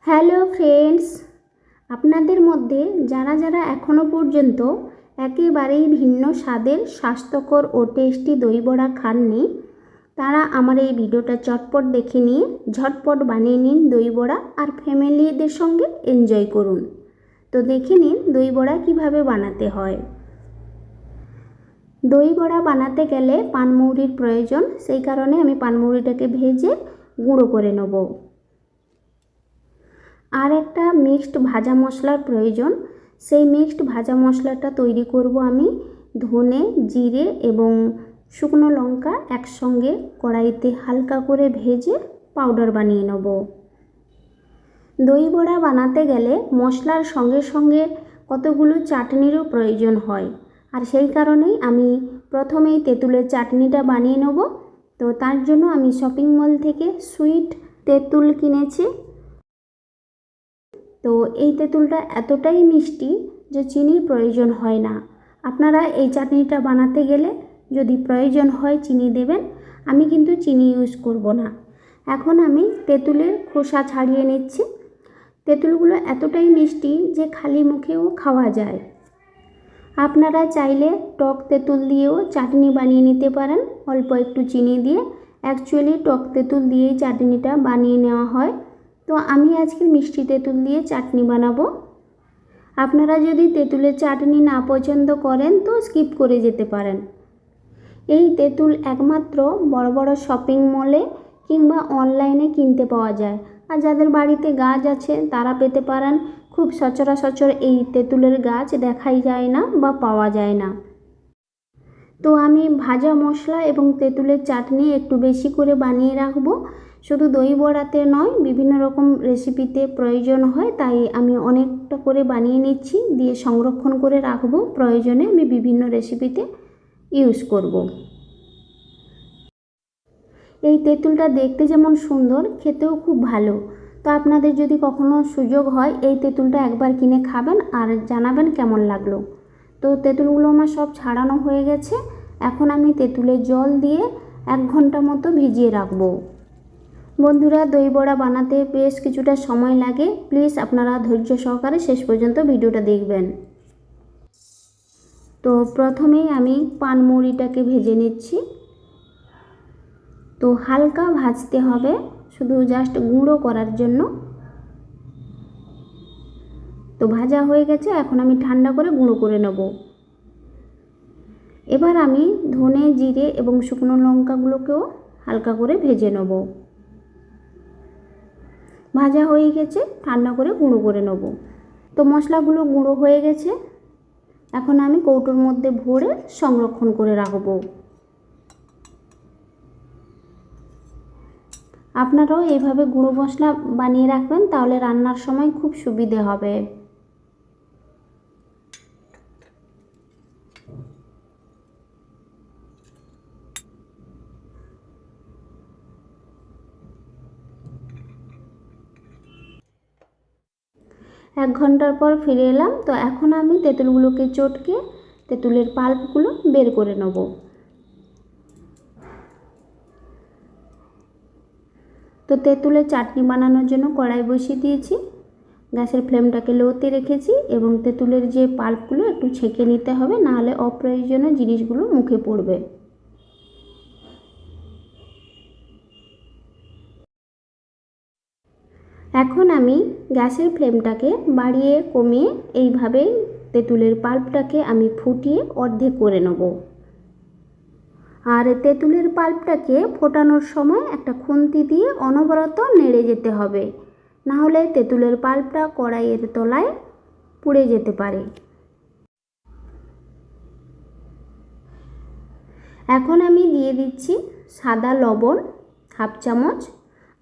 Hello friends, আপনাদের মধ্যে যারা যারা এখনও পর্যন্ত একেবারেই ভিন্ন স্বাদের স্বাস্থ্যকর ও টেস্টি দই বড়া খাননি, তারা আমার এই ভিডিওটা চটপট দেখে নিয়ে ঝটপট বানিয়ে নিন দই বড়া আর ফ্যামিলিদের সঙ্গে এনজয় করুন। তো দেখে নিন দই বড়া কীভাবে বানাতে হয়। দই বড়া বানাতে গেলে পানমৌরির প্রয়োজন, সেই কারণে আমি পানমৌরিটাকে ভেজে গুঁড়ো করে নেব। আর একটা মিক্সড ভাজা মশলার প্রয়োজন, সেই মিক্সড ভাজা মশলাটা তৈরি করব আমি ধনে, জিরে এবং শুকনো লঙ্কা একসঙ্গে কড়াইতে হালকা করে ভেজে পাউডার বানিয়ে নেব। দই বড়া বানাতে গেলে মশলার সঙ্গে সঙ্গে কতগুলো চাটনিরও প্রয়োজন হয়, আর সেই কারণেই আমি প্রথমেই তেঁতুলের চাটনিটা বানিয়ে নেব। তো তার জন্য আমি শপিং মল থেকে সুইট তেঁতুল কিনেছি। তো এই তেঁতুলটা এতটাই মিষ্টি যে চিনির প্রয়োজন হয় না। আপনারা এই চাটনিটা বানাতে গেলে যদি প্রয়োজন হয় চিনি দেবেন, আমি কিন্তু চিনি ইউজ করব না। এখন আমি তেঁতুলের খোসা ছাড়িয়ে নিচ্ছি। তেঁতুলগুলো এতটাই মিষ্টি যে খালি মুখেও খাওয়া যায়। আপনারা চাইলে টক তেঁতুল দিয়েও চাটনি বানিয়ে নিতে পারেন, অল্প একটু চিনি দিয়ে। অ্যাকচুয়ালি টক তেঁতুল দিয়েই চাটনিটা বানিয়ে নেওয়া হয়। তো আমি আজকে মিষ্টি তেঁতুল দিয়ে চাটনি বানাবো। আপনারা যদি তেঁতুলের চাটনি না পছন্দ করেন তো স্কিপ করে যেতে পারেন। এই তেঁতুল একমাত্র বড় বড় শপিং মলে কিংবা অনলাইনে কিনতে পাওয়া যায়, আর যাদের বাড়িতে গাছ আছে তারা পেতে পারেন। খুব সচরাচর এই তেঁতুলের গাছ দেখাই যায় না বা পাওয়া যায় না। তো আমি ভাজা মশলা এবং তেঁতুলের চাটনি একটু বেশি করে বানিয়ে রাখবো। শুধু দই বড়াতে নয়, বিভিন্ন রকম রেসিপিতে প্রয়োজন হয়, তাই আমি অনেকটা করে বানিয়ে নিচ্ছি, দিয়ে সংরক্ষণ করে রাখবো। প্রয়োজনে আমি বিভিন্ন রেসিপিতে ইউজ করব। এই তেঁতুলটা দেখতে যেমন সুন্দর, খেতেও খুব ভালো। তো আপনাদের যদি কখনো সুযোগ হয় এই তেঁতুলটা একবার কিনে খাবেন আর জানাবেন কেমন লাগলো। তো তেঁতুলগুলো আমার সব ছাড়ানো হয়ে গেছে। এখন আমি তেঁতুলের জল দিয়ে 1 ঘন্টা মতো ভিজিয়ে রাখবো। বন্ধুরা, দই বড়া বানাতে বেশ কিছুটা সময় লাগে, প্লিজ আপনারা ধৈর্য সহকারে শেষ পর্যন্ত ভিডিওটা দেখবেন। তো প্রথমেই আমি পানমৌরিটাকে ভেজে নিচ্ছি। তো হালকা ভাজতে হবে, শুধু জাস্ট গুঁড়ো করার জন্য। তো ভাজা হয়ে গেছে, এখন আমি ঠান্ডা করে গুঁড়ো করে নেব। এবার আমি ধনে, জিরে এবং শুকনো লঙ্কাগুলোকেও হালকা করে ভেজে নেব। ভাজা হয়ে গেছে, ঠান্ডা করে গুঁড়ো করে নেব। তো মশলাগুলো গুঁড়ো হয়ে গেছে, এখন আমি কৌটোর মধ্যে ভরে সংরক্ষণ করে রাখব। আপনারাও এইভাবে গুঁড়ো মশলা বানিয়ে রাখবেন, তাহলে রান্নার সময় খুব সুবিধে হবে। এক ঘন্টার পর ফিরে এলাম। তো এখন আমি তেঁতুলগুলোকে চটকে তেঁতুলের পাল্পগুলো বের করে নেব। তো তেঁতুলের চাটনি বানানোর জন্য কড়াই বসিয়ে দিয়েছি, গ্যাসের ফ্লেমটাকে লোতে রেখেছি এবং তেঁতুলের যে পাল্পগুলো একটু ছেঁকে নিতে হবে, নাহলে অপ্রয়োজনীয় জিনিসগুলো মুখে পড়বে। এখন আমি গ্যাসের ফ্লেমটাকে বাড়িয়ে কমিয়ে এইভাবে তেঁতুলের পাল্পটাকে আমি ফুটিয়ে অর্ধেক করে নেব। আর তেঁতুলের পাল্পটাকে ফোটানোর সময় একটা খুন্তি দিয়ে অনবরত নেড়ে যেতে হবে, না হলে তেঁতুলের পাল্পটা কড়াইয়ের তলায় পুড়ে যেতে পারে। এখন আমি দিয়ে দিচ্ছি সাদা লবণ 1/2 চামচ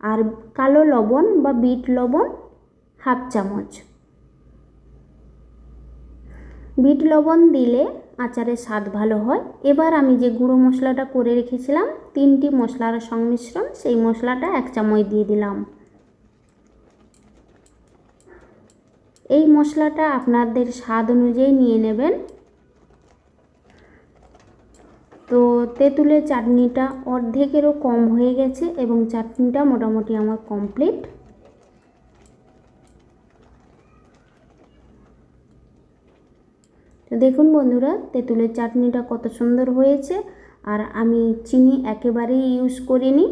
আর কালো লবণ বা বিট লবণ 1/2 চামচ। বিট লবণ দিলে আচারের স্বাদ ভালো হয়। এবার আমি যে গুঁড়ো মশলাটা করে রেখেছিলাম 3টি মশলার সংমিশ্রণ, সেই মশলাটা 1 চামচ দিয়ে দিলাম। এই মশলাটা আপনাদের স্বাদ অনুযায়ী নিয়ে নেবেন। তো তেঁতুলের চাটনিটা অর্ধেকেরও কম হয়ে গেছে এবং চাটনিটা মোটামুটি আমার কমপ্লিট। তো দেখুন বন্ধুরা, তেঁতুলের চাটনিটা কত সুন্দর হয়েছে, আর আমি চিনি একেবারেই ইউজ করিনি।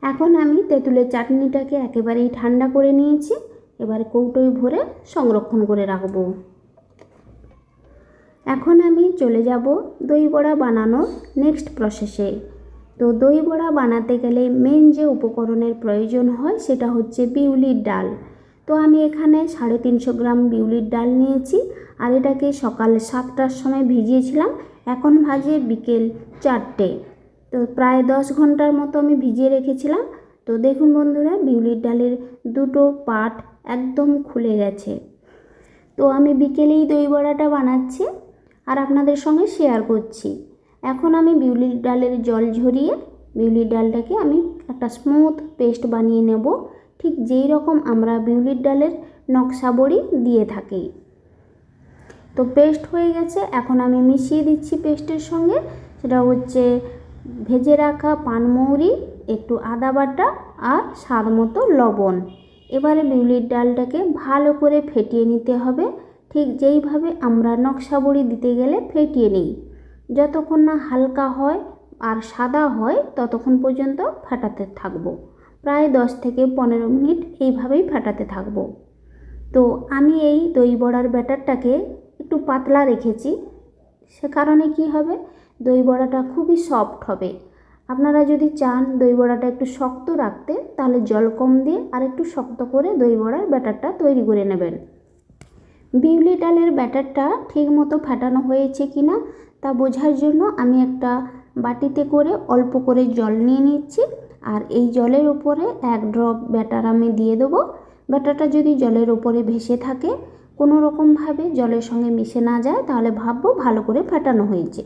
এখন আমি তেঁতুলের চাটনিটাকে একেবারেই ঠান্ডা করে নিয়েছি। এবার কৌটোয় ভরে সংরক্ষণ করে রাখবো। এখন আমি চলে যাব দই বড়া বানানোর নেক্সট প্রসেসে। তো দই বড়া বানাতে গেলে মেন যে উপকরণের প্রয়োজন হয় সেটা হচ্ছে বিউলির ডাল। তো আমি এখানে 350 গ্রাম বিউলির ডাল নিয়েছি, আর এটাকে সকাল 7টার সময় ভিজিয়েছিলাম। এখন বাজে বিকেল 4টে। তো প্রায় 10 ঘন্টার মতো আমি ভিজিয়ে রেখেছিলাম। তো দেখুন বন্ধুরা, বিউলির ডালের দুটো পাট একদম খুলে গেছে। তো আমি বিকেলেই দই বড়াটা বানাচ্ছি আর আপনাদের সঙ্গে শেয়ার করছি। এখন আমি বিউলির ডালের জল ঝরিয়ে বিউলির ডালটাকে আমি একটা স্মুথ পেস্ট বানিয়ে নেব, ঠিক যেই রকম আমরা বিউলির ডালের নকশা বড়ি দিয়ে থাকি। তো পেস্ট হয়ে গেছে। এখন আমি মিশিয়ে দিচ্ছি পেস্টের সঙ্গে, সেটা হচ্ছে ভেজে রাখা পানমৌরি, একটু আদা বাটা আর স্বাদ মতো লবণ। এবারে বিউলির ডালটাকে ভালো করে ফেটিয়ে নিতে হবে, ঠিক যেইভাবে আমরা নকশা বড়ি দিতে গেলে ফেটিয়ে নিই। যতক্ষণ না হালকা হয় আর সাদা হয় ততক্ষণ পর্যন্ত ফাটাতে থাকবো। প্রায় 10 থেকে 15 মিনিট এইভাবেই ফাটাতে থাকবো। তো আমি এই দই বড়ার ব্যাটারটাকে একটু পাতলা রেখেছি, সে কারণে কি হবে, দই বড়াটা খুবই সফট হবে। আপনারা যদি চান দই বড়াটা একটু শক্ত রাখতে, তাহলে জল কম দিয়ে আর একটু শক্ত করে দই বড়ার ব্যাটারটা তৈরি করে নেবেন। বিউলি ডালের ব্যাটারটা ঠিক মতো ফাটানো হয়েছে কিনা তা বোঝার জন্য আমি একটা বাটিতে করে অল্প করে জল নিয়ে নিচ্ছি, আর এই জলের উপরে 1 ড্রপ ব্যাটার আমি দিয়ে দেবো। ব্যাটারটা যদি জলের উপরে ভেসে থাকে, কোনো রকমভাবে জলের সঙ্গে মিশে না যায়, তাহলে ভাববো ভালো করে ফাটানো হয়েছে।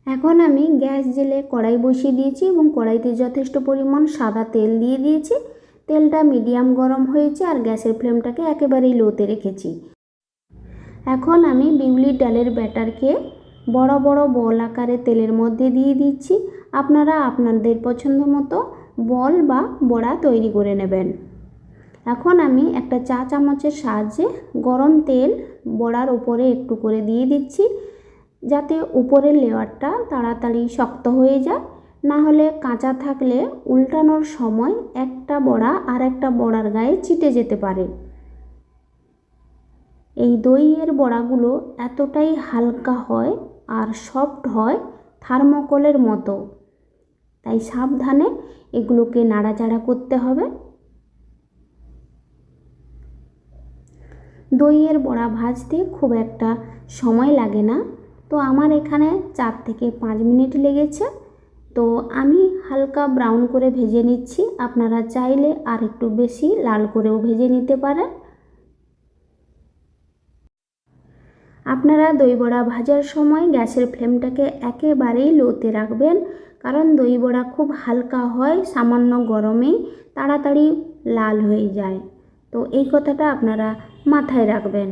এখন আমি গ্যাস জেলে কড়াই বসিয়ে দিয়েছি এবং কড়াইতে যথেষ্ট পরিমাণ সাদা তেল দিয়ে দিয়েছি। তেলটা মিডিয়াম গরম হয়েছে আর গ্যাসের ফ্লেমটাকে একেবারেই লোতে রেখেছি। এখন আমি বিউলির ডালের ব্যাটারকে বড় বড় বল আকারে তেলের মধ্যে দিয়ে দিচ্ছি। আপনারা আপনাদের পছন্দ মতো বল বা বড়া তৈরি করে নেবেন। এখন আমি একটা চা চামচের সাহায্যে গরম তেল বড়ার উপরে একটু করে দিয়ে দিচ্ছি, যাতে উপরের লেয়ারটা তাড়াতাড়ি শক্ত হয়ে যায়। না হলে কাঁচা থাকলে উল্টানোর সময় একটা বড়া আর একটা বড়ার গায়ে চিটে যেতে পারে। এই দইয়ের বড়াগুলো এতটাই হালকা হয় আর সফট হয় থার্মোকলের মতো, তাই সাবধানে এগুলোকে নাড়াচাড়া করতে হবে। দইয়ের বড়া ভাজতে খুব একটা সময় লাগে না, তো আমার এখানে 4 থেকে 5 মিনিট লেগেছে। তো আমি হালকা ব্রাউন করে ভেজে নিচ্ছি, আপনারা চাইলে আর একটু বেশি লাল করেও ভেজে নিতে পারেন। আপনারা দই বড়া ভাজার সময় গ্যাসের ফ্লেমটাকে একেবারেই লোতে রাখবেন, কারণ দই বড়া খুব হালকা হয়, সামান্য গরমেই তাড়াতাড়ি লাল হয়ে যায়। তো এই কথাটা আপনারা মাথায় রাখবেন।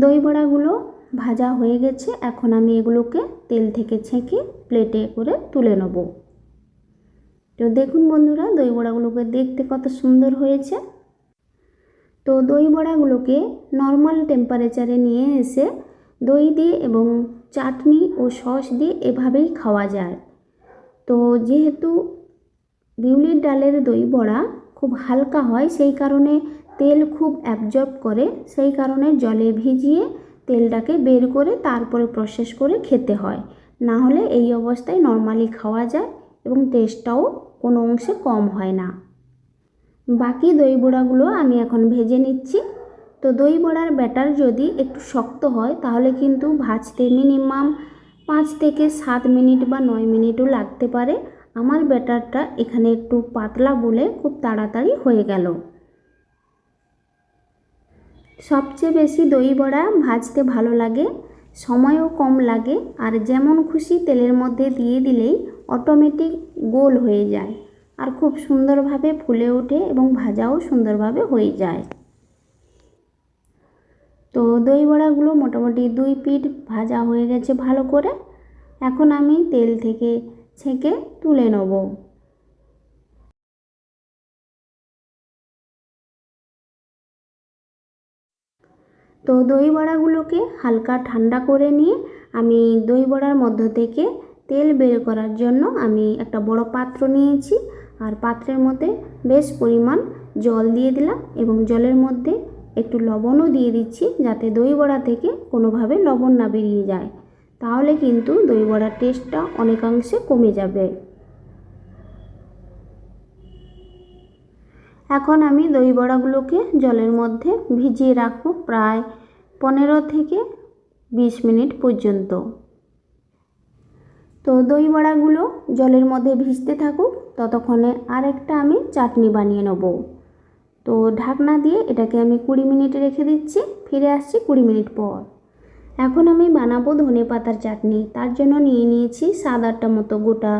দই বড়াগুলো ভাজা হয়ে গেছে। এখন আমি এগুলোকে তেল থেকে ছেঁকে প্লেটে করে তুলে নেব। তো দেখুন বন্ধুরা, দই বড়াগুলোকে দেখতে কত সুন্দর হয়েছে। তো দই বড়াগুলোকে নর্মাল টেম্পারেচারে নিয়ে এসে দই দিয়ে এবং চাটনি ও সস দিয়ে এভাবেই খাওয়া যায়। তো যেহেতু বিউলির ডালের দই বড়া খুব হালকা হয়, সেই কারণে তেল খুব অ্যাবজর্ব করে, সেই কারণে জলে ভিজিয়ে তেলটাকে বের করে তারপরে প্রসেস করে খেতে হয়। না হলে এই অবস্থায় নর্মালি খাওয়া যায় এবং টেস্টটাও কোনো অংশে কম হয় না। বাকি দই বড়াগুলো আমি এখন ভেজে নিচ্ছি। তো দই বড়ার ব্যাটার যদি একটু শক্ত হয় তাহলে কিন্তু ভাজতে মিনিমাম 5 থেকে 7 মিনিট বা 9 মিনিটও লাগতে পারে। আমার ব্যাটারটা এখানে একটু পাতলা বলে খুব তাড়াতাড়ি হয়ে গেল। সবচেয়ে বেশি দই বড়া ভাজতে ভালো লাগে, সময়ও কম লাগে, আর যেমন খুশি তেলের মধ্যে দিয়ে দিলেই অটোমেটিক গোল হয়ে যায় আর খুব সুন্দরভাবে ফুলে ওঠে এবং ভাজাও সুন্দরভাবে হয়ে যায়। তো দই বড়াগুলো মোটামুটি 2 পিঠ ভাজা হয়ে গেছে ভালো করে। এখন আমি তেল থেকে ছেঁকে তুলে নেব। তো দই বড়াগুলোকে হালকা ঠান্ডা করে নিয়ে আমি দই বড়ার মধ্য থেকে তেল বের করার জন্য আমি একটা বড় পাত্র নিয়েছি, আর পাত্রের মধ্যে বেশ পরিমাণ জল দিয়ে দিলাম এবং জলের মধ্যে একটু লবণও দিয়ে দিচ্ছি, যাতে দই বড়া থেকে কোনোভাবে লবণ না বেরিয়ে যায়, তাহলে কিন্তু দই বড়ার টেস্টটা অনেকাংশে কমে যাবে। এখন আমি দই বড়াগুলোকে জলের মধ্যে ভিজিয়ে রাখবো প্রায় 15 থেকে 20 মিনিট পর্যন্ত। তো দই বড়াগুলো জলের মধ্যে ভিজতে থাকুক, ততক্ষণে আরেকটা আমি চাটনি বানিয়ে নেব। তো ঢাকনা দিয়ে এটাকে আমি 20 মিনিট রেখে দিচ্ছি, ফিরে আসছি 20 মিনিট পর। এখন আমি বানাবো ধনেপাতার চাটনি। তার জন্য নিয়ে নিয়েছি 7-8টা মতো গোটা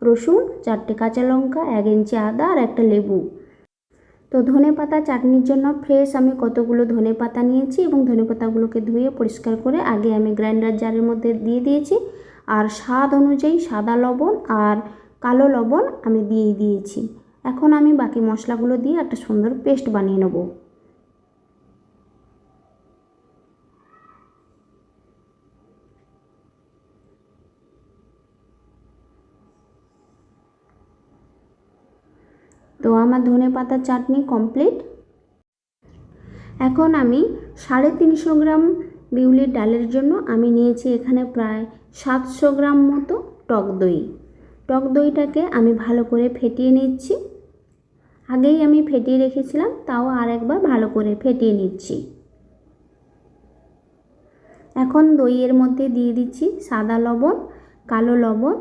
রসুন, 4টে কাঁচা লঙ্কা, 1 ইঞ্চি আদা আর একটা লেবু। তো ধনেপাতা চাটনির জন্য ফ্রেশ আমি কতগুলো ধনেপাতা নিয়েছি এবং ধনেপাতাগুলোকে ধুয়ে পরিষ্কার করে আগে আমি গ্রাইন্ডার জারের মধ্যে দিয়ে দিয়েছি, আর স্বাদ অনুযায়ী সাদা লবণ আর কালো লবণ আমি দিয়ে দিয়েছি। এখন আমি বাকি মশলাগুলো দিয়ে একটা সুন্দর পেস্ট বানিয়ে নেব। তো আমার ধনেপাতার চাটনি কমপ্লিট। এখন আমি 350 গ্রাম বিউলির ডালের জন্য আমি নিয়েছি এখানে প্রায় 700 গ্রাম মতো টক দই। টক দইটাকে আমি ভালো করে ফেটিয়ে নিচ্ছি। আগেই আমি ফেটিয়ে রেখেছিলাম, তাও আর একবার ভালো করে ফেটিয়ে নিচ্ছি। এখন দইয়ের মধ্যে দিয়ে দিচ্ছি সাদা লবণ, কালো লবণ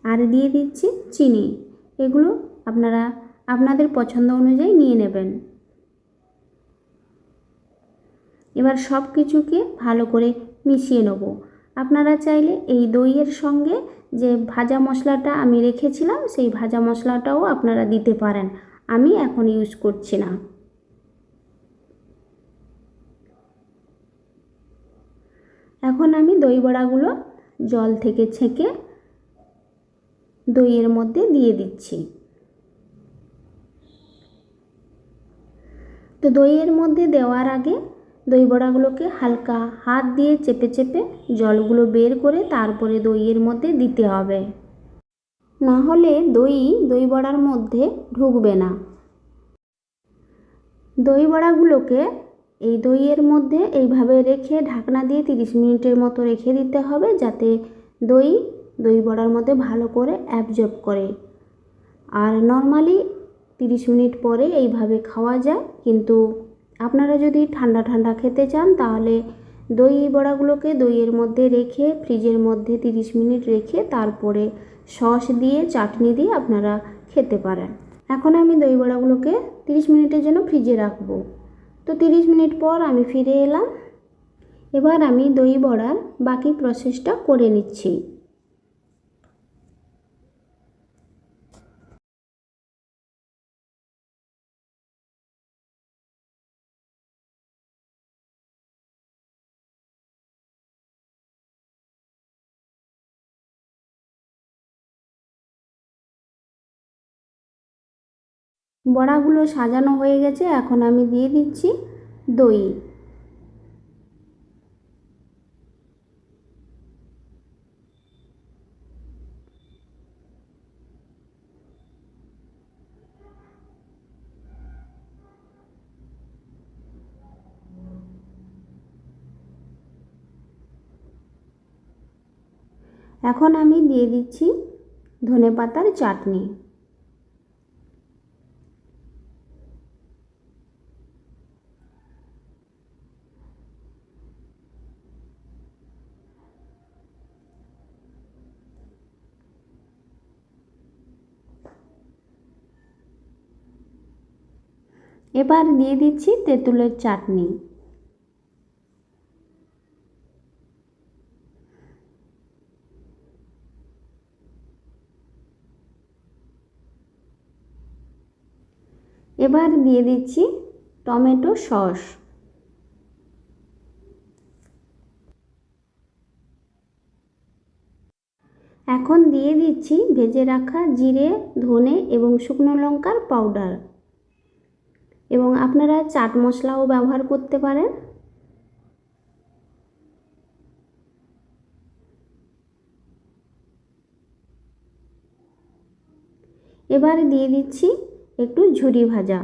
আর দিয়ে দিচ্ছি চিনি। এগুলো আপনারা আপনাদের পছন্দ অনুযায়ী নিয়ে নেবেন। এবার সব কিছুকে ভালো করে মিশিয়ে নেব। আপনারা চাইলে এই দইয়ের সঙ্গে যে ভাজা মশলাটা আমি রেখেছিলাম সেই ভাজা মশলাটাও আপনারা দিতে পারেন, আমি এখন ইউজ করছি না। এখন আমি দই বড়াগুলো জল থেকে ছেঁকে দইয়ের মধ্যে দিয়ে দিচ্ছি। তো দইয়ের মধ্যে দেওয়ার আগে দই বড়াগুলোকে হালকা হাত দিয়ে চেপে চেপে জলগুলো বের করে তারপরে দইয়ের মধ্যে দিতে হবে, না হলে দই বড়ার মধ্যে ঢুকবে না। দই বড়াগুলোকে এই দইয়ের মধ্যে এইভাবে রেখে ঢাকনা দিয়ে 30 মিনিটের মতো রেখে দিতে হবে, যাতে দই বড়ার মধ্যে ভালো করে অ্যাবজর্ব করে। আর নর্মালি 30 মিনিট পরে এইভাবে খাওয়া যায়, কিন্তু আপনারা যদি ঠান্ডা ঠান্ডা খেতে চান তাহলে দই বড়াগুলোকে দইয়ের মধ্যে রেখে ফ্রিজের মধ্যে 30 মিনিট রেখে তারপরে সস দিয়ে চাটনি দিয়ে আপনারা খেতে পারেন। এখন আমি দই বড়াগুলোকে 30 মিনিটের জন্য ফ্রিজে রাখবো। তো 30 মিনিট পর আমি ফিরে এলাম। এবার আমি দই বড়ার বাকি প্রসেসটা করে নিচ্ছি। বড়াগুলো সাজানো হয়ে গেছে, এখন আমি দিয়ে দিচ্ছি দই। এখন আমি দিয়ে দিচ্ছি ধনেপাতার চাটনি। এবার দিয়ে দিচ্ছি তেঁতুলের চাটনি। এবার দিয়ে দিচ্ছি টমেটো সস। এখন দিয়ে দিচ্ছি ভেজে রাখা জিরে, ধনে এবং শুকনো লঙ্কার পাউডার। এবং আপনারা চাট মশলাও ব্যবহার করতে পারেন। এবার দিয়ে দিচ্ছি একটু ঝুরি ভাজা।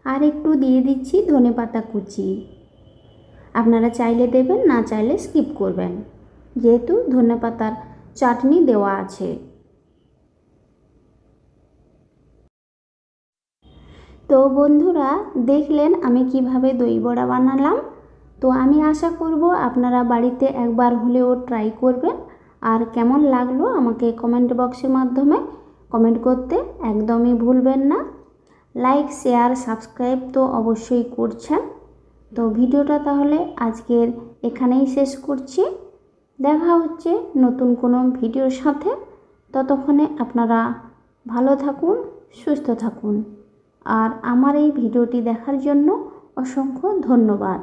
আর একটু দিয়ে দিচ্ছি ধনেপাতা কুচি। আপনারা চাইলে দেবেন, না চাইলে স্কিপ করবেন, যেহেতু ধনেপাতার চাটনি দেওয়া আছে। তো বন্ধুরা, দেখলেন আমি কিভাবে দই বড়া বানালাম। তো আমি আশা করব আপনারা বাড়িতে একবার হলেও ট্রাই করবেন। আর কেমন লাগলো আমাকে কমেন্ট বক্সের মাধ্যমে কমেন্ট করতে একদমই ভুলবেন না। লাইক, শেয়ার, সাবস্ক্রাইব তো অবশ্যই করছেন। তো ভিডিওটা তাহলে আজকের এখানেই শেষ করছি। দেখা হচ্ছে নতুন কোনো ভিডিওর সাথে। ততক্ষণে আপনারা ভালো থাকুন, সুস্থ থাকুন। আর আমার এই ভিডিওটি দেখার জন্য অসংখ্য ধন্যবাদ।